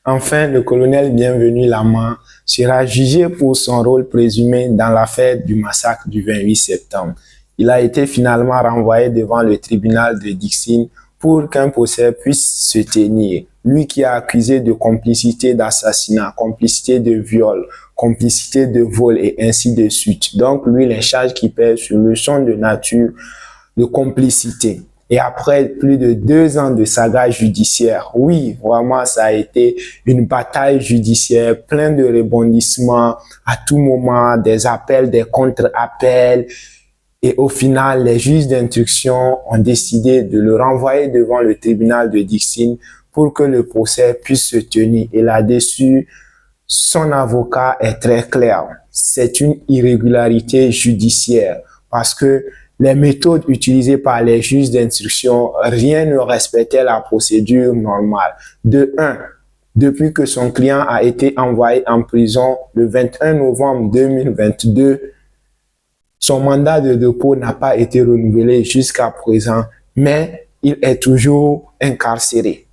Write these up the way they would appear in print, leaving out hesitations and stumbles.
Enfin, le colonel Bienvenu Lama sera jugé pour son rôle présumé dans l'affaire du massacre du 28 septembre. Il a été finalement renvoyé devant le tribunal de Dixine pour qu'un procès puisse se tenir. Lui qui est accusé de complicité d'assassinat, complicité de viol, complicité de vol et ainsi de suite. Donc, lui, les charges qui pèsent sur lui sont de nature de complicité. Et après plus de 2 ans de saga judiciaire, oui, vraiment, ça a été une bataille judiciaire, plein de rebondissements à tout moment, des appels, des contre-appels. Et au final, les juges d'instruction ont décidé de le renvoyer devant le tribunal de Dixine pour que le procès puisse se tenir. Et là-dessus, son avocat est très clair. C'est une irrégularité judiciaire parce que les méthodes utilisées par les juges d'instruction, rien ne respectait la procédure normale. De un, depuis que son client a été envoyé en prison le 21 novembre 2022, son mandat de dépôt n'a pas été renouvelé jusqu'à présent, mais il est toujours incarcéré.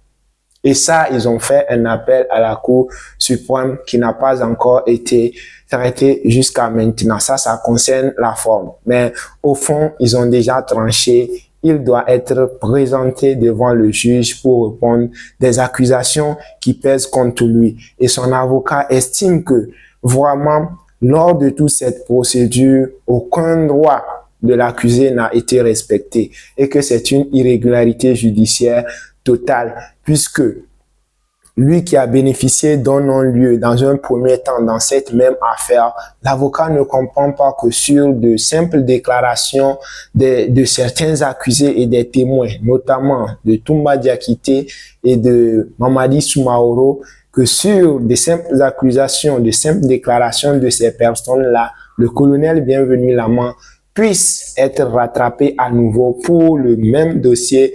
Et ça, ils ont fait un appel à la Cour suprême qui n'a pas encore été traité jusqu'à maintenant. Ça concerne la forme. Mais au fond, ils ont déjà tranché. Il doit être présenté devant le juge pour répondre des accusations qui pèsent contre lui. Et son avocat estime que vraiment, lors de toute cette procédure, aucun droit de l'accusé n'a été respecté et que c'est une irrégularité judiciaire totale, puisque lui qui a bénéficié d'un non-lieu dans un premier temps dans cette même affaire, l'avocat ne comprend pas que sur de simples déclarations de certains accusés et des témoins, notamment de Toumba Diakité et de Mamadi Soumaoro, que sur des simples accusations, de simples déclarations de ces personnes-là, le colonel Bienvenu Lama puisse être rattrapé à nouveau pour le même dossier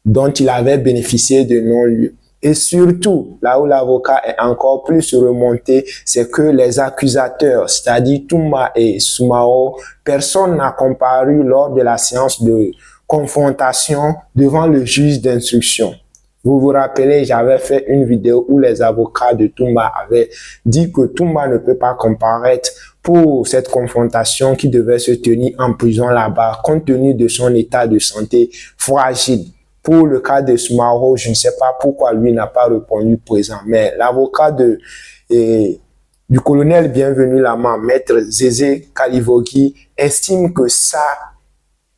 dont il avait bénéficié de non-lieu. Et surtout, là où l'avocat est encore plus remonté, c'est que les accusateurs, c'est-à-dire Toumba et Soumao, personne n'a comparu lors de la séance de confrontation devant le juge d'instruction. Vous vous rappelez, j'avais fait une vidéo où les avocats de Toumba avaient dit que Toumba ne peut pas comparaître pour cette confrontation qui devait se tenir en prison là-bas, compte tenu de son état de santé fragile. Pour le cas de Soumaro, je ne sais pas pourquoi lui n'a pas répondu présent, mais l'avocat du colonel Bienvenu Lama, maître Zézé Kalivogi, estime que ça,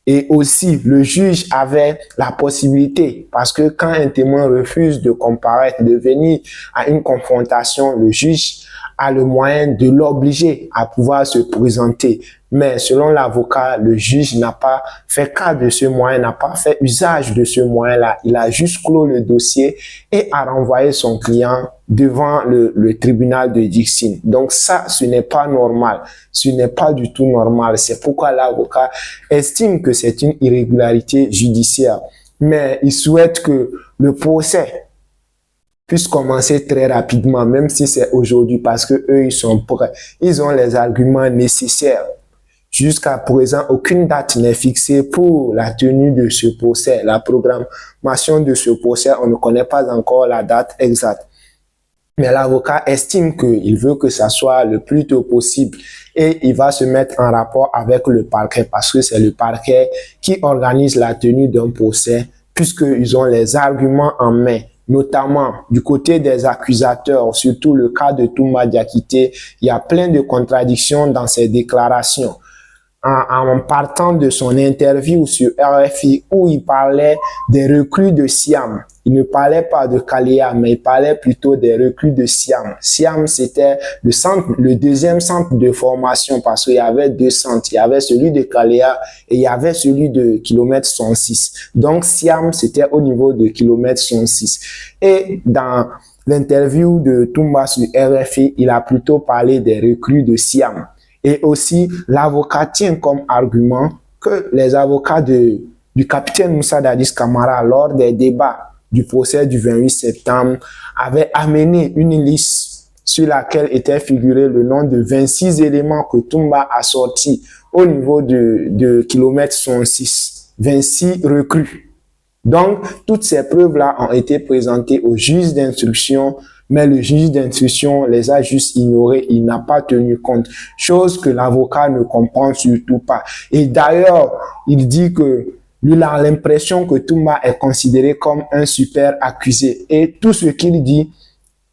et aussi le juge avait la possibilité, parce que quand un témoin refuse de comparaître, de venir à une confrontation, le juge a le moyen de l'obliger à pouvoir se présenter. Mais selon l'avocat, le juge n'a pas fait cas de ce moyen, n'a pas fait usage de ce moyen-là. Il a juste clos le dossier et a renvoyé son client devant le tribunal de Dixine. Donc ça, ce n'est pas normal. Ce n'est pas du tout normal. C'est pourquoi l'avocat estime que c'est une irrégularité judiciaire. Mais il souhaite que le procès puisse commencer très rapidement, même si c'est aujourd'hui, parce que eux, ils sont prêts. Ils ont les arguments nécessaires. Jusqu'à présent, aucune date n'est fixée pour la tenue de ce procès. La programmation de ce procès, on ne connaît pas encore la date exacte. Mais l'avocat estime qu'il veut que ça soit le plus tôt possible et il va se mettre en rapport avec le parquet parce que c'est le parquet qui organise la tenue d'un procès puisqu'ils ont les arguments en main. Notamment du côté des accusateurs, surtout le cas de Toumba Diakité, il y a plein de contradictions dans ses déclarations. En partant de son interview sur RFI où il parlait des recrues de Siam. Il ne parlait pas de Kaléa, mais il parlait plutôt des recrues de Siam. Siam, c'était le deuxième centre de formation parce qu'il y avait 2 centres. Il y avait celui de Kaléa et il y avait celui de kilomètre 106. Donc, Siam, c'était au niveau de kilomètre 106. Et dans l'interview de Toumba sur RFI, il a plutôt parlé des recrues de Siam. Et aussi, l'avocat tient comme argument que les avocats du capitaine Moussa Dadis Camara, lors des débats du procès du 28 septembre, avaient amené une liste sur laquelle était figuré le nom de 26 éléments que Toumba a sortis au niveau de kilomètre 106. 26 recrues. Donc, toutes ces preuves-là ont été présentées au juge d'instruction mais le juge d'instruction les a juste ignorés, il n'a pas tenu compte, chose que l'avocat ne comprend surtout pas. Et d'ailleurs, il dit que lui, il a l'impression que Toumba est considéré comme un super accusé. Et tout ce qu'il dit,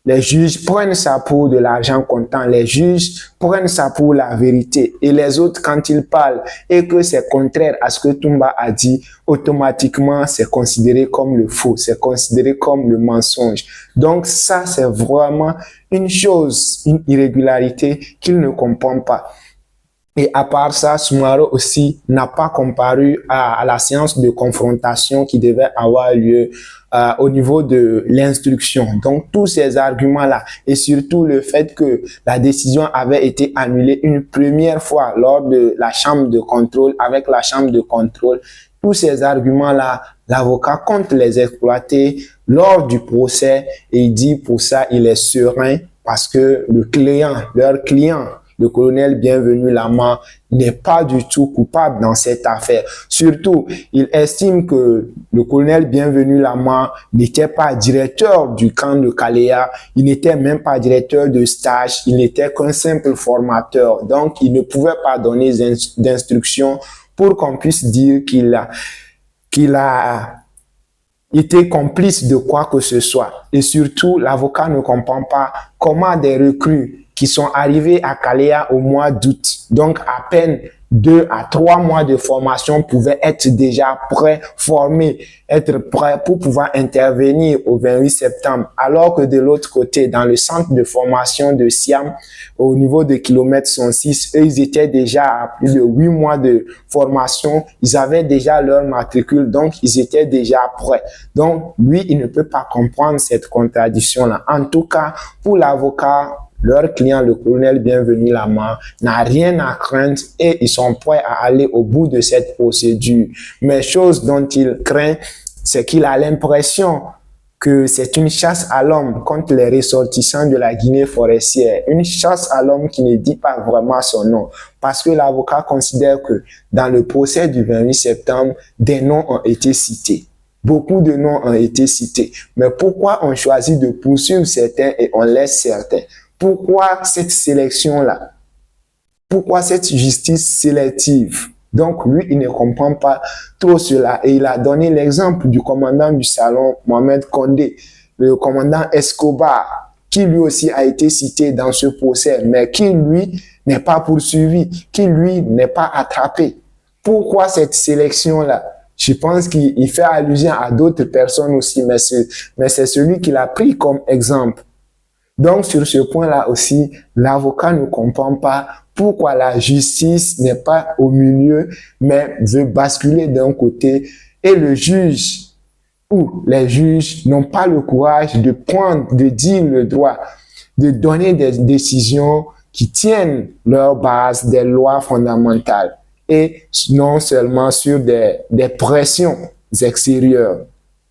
les juges prennent ça pour de l'argent comptant. Les juges prennent ça pour la vérité. Et les autres, quand ils parlent et que c'est contraire à ce que Toumba a dit, automatiquement, c'est considéré comme le faux. C'est considéré comme le mensonge. Donc ça, c'est vraiment une chose, une irrégularité qu'il ne comprend pas. Et à part ça, Soumaro aussi n'a pas comparu à la séance de confrontation qui devait avoir lieu au niveau de l'instruction. Donc, tous ces arguments-là et surtout le fait que la décision avait été annulée une première fois lors de la chambre de contrôle, avec la chambre de contrôle, tous ces arguments-là, l'avocat compte les exploiter lors du procès et il dit pour ça, il est serein parce que leur client, le colonel Bienvenu Lama n'est pas du tout coupable dans cette affaire. Surtout, il estime que le colonel Bienvenu Lama n'était pas directeur du camp de Kaléa, il n'était même pas directeur de stage, il n'était qu'un simple formateur. Donc, il ne pouvait pas donner d'instructions pour qu'on puisse dire qu'il a été complice de quoi que ce soit. Et surtout, l'avocat ne comprend pas comment des recrues qui sont arrivés à Kaléa au mois d'août, donc à peine 2 à 3 mois de formation, pouvaient être déjà prêts, formés, être prêts pour pouvoir intervenir au 28 septembre, alors que de l'autre côté, dans le centre de formation de Siam, au niveau de kilomètre 106, eux, ils étaient déjà à plus de 8 mois de formation, ils avaient déjà leur matricule, donc ils étaient déjà prêts. Donc, lui, il ne peut pas comprendre cette contradiction-là. En tout cas, pour l'avocat, leur client, le colonel Bienvenu Lama, n'a rien à craindre et ils sont prêts à aller au bout de cette procédure. Mais chose dont il craint, c'est qu'il a l'impression que c'est une chasse à l'homme contre les ressortissants de la Guinée forestière. Une chasse à l'homme qui ne dit pas vraiment son nom. Parce que l'avocat considère que dans le procès du 28 septembre, des noms ont été cités. Beaucoup de noms ont été cités. Mais pourquoi on choisit de poursuivre certains et on laisse certains? Pourquoi cette sélection-là? Pourquoi cette justice sélective? Donc, lui, il ne comprend pas trop cela. Et il a donné l'exemple du commandant du salon, Mohamed Condé, le commandant Escobar, qui lui aussi a été cité dans ce procès, mais qui, lui, n'est pas poursuivi, qui, lui, n'est pas attrapé. Pourquoi cette sélection-là? Je pense qu'il fait allusion à d'autres personnes aussi, mais c'est celui qu'il a pris comme exemple. Donc, sur ce point-là aussi, l'avocat ne comprend pas pourquoi la justice n'est pas au milieu, mais veut basculer d'un côté et le juge ou les juges n'ont pas le courage de prendre, de dire le droit, de donner des décisions qui tiennent leur base des lois fondamentales et non seulement sur des pressions extérieures.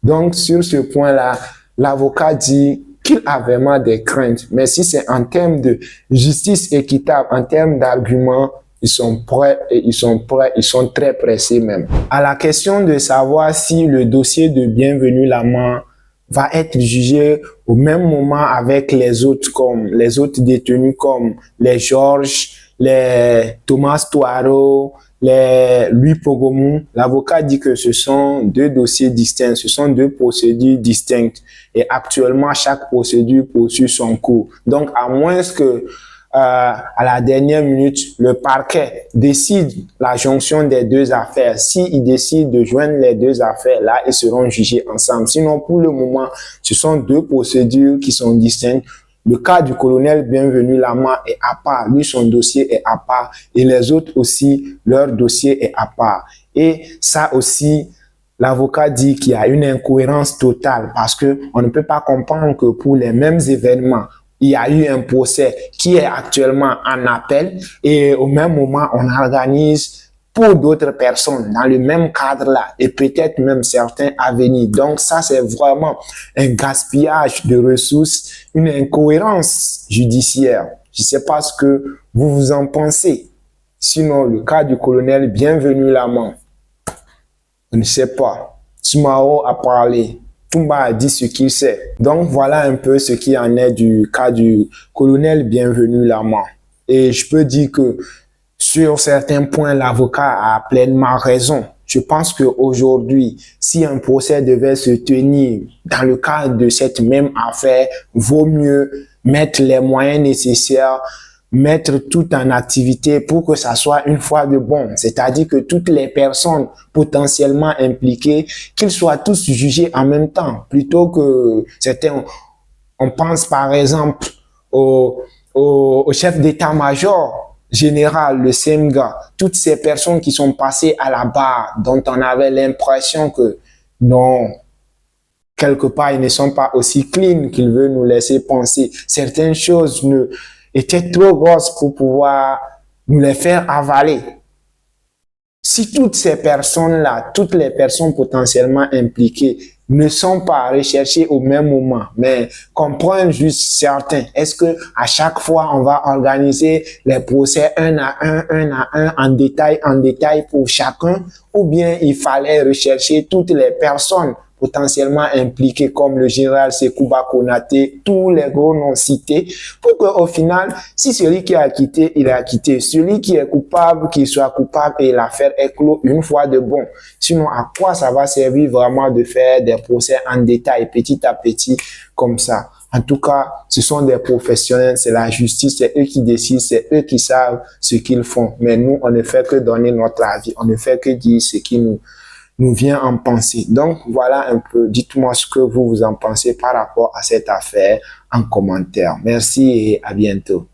Donc, sur ce point-là, l'avocat dit qu'il a vraiment des craintes. Mais si c'est en termes de justice équitable, en termes d'arguments, ils sont prêts et ils sont très pressés même. À la question de savoir si le dossier de Bienvenu Lama va être jugé au même moment avec les autres détenus comme les Georges, les Thomas Touaro, les Louis Pogomou, l'avocat dit que ce sont deux dossiers distincts, ce sont deux procédures distinctes. Et actuellement, chaque procédure poursuit son cours. Donc, à moins que à la dernière minute, le parquet décide la jonction des deux affaires. S'il décide de joindre les deux affaires, là, ils seront jugés ensemble. Sinon, pour le moment, ce sont deux procédures qui sont distinctes. Le cas du colonel Bienvenu Lama est à part, lui son dossier est à part et les autres aussi, leur dossier est à part. Et ça aussi, l'avocat dit qu'il y a une incohérence totale parce que on ne peut pas comprendre que pour les mêmes événements, il y a eu un procès qui est actuellement en appel et au même moment, on organise pour d'autres personnes dans le même cadre-là et peut-être même certains à venir. Donc ça, c'est vraiment un gaspillage de ressources, une incohérence judiciaire. Je ne sais pas ce que vous en pensez. Sinon, le cas du colonel Bienvenu Lama, je ne sais pas. Soumaro a parlé. Toumba a dit ce qu'il sait. Donc voilà un peu ce qui en est du cas du colonel Bienvenu Lama. Et je peux dire que sur certains points, l'avocat a pleinement raison. Je pense qu'aujourd'hui, si un procès devait se tenir dans le cadre de cette même affaire, vaut mieux mettre les moyens nécessaires, mettre tout en activité pour que ça soit une fois de bon. C'est-à-dire que toutes les personnes potentiellement impliquées, qu'ils soient tous jugés en même temps, plutôt que certains, on pense par exemple au chef d'état-major général, le SEMGA, toutes ces personnes qui sont passées à la barre, dont on avait l'impression que non, quelque part, ils ne sont pas aussi clean qu'ils veulent nous laisser penser. Certaines choses étaient trop grosses pour pouvoir nous les faire avaler. Si toutes ces personnes-là, toutes les personnes potentiellement impliquées ne sont pas recherchées au même moment, mais comprennent juste certains, est-ce que à chaque fois on va organiser les procès un à un, en détail pour chacun, ou bien il fallait rechercher toutes les personnes potentiellement impliqués comme le général Sekouba Konaté, tous les gros noms cités, pour qu'au final, si celui qui a acquitté, il est acquitté. Celui qui est coupable, qu'il soit coupable et l'affaire est close une fois de bon. Sinon, à quoi ça va servir vraiment de faire des procès en détail, petit à petit, comme ça? En tout cas, ce sont des professionnels, c'est la justice, c'est eux qui décident, c'est eux qui savent ce qu'ils font. Mais nous, on ne fait que donner notre avis, on ne fait que dire ce qui nous vient en pensée. Donc, voilà un peu, dites-moi ce que vous en pensez par rapport à cette affaire en commentaire. Merci et à bientôt.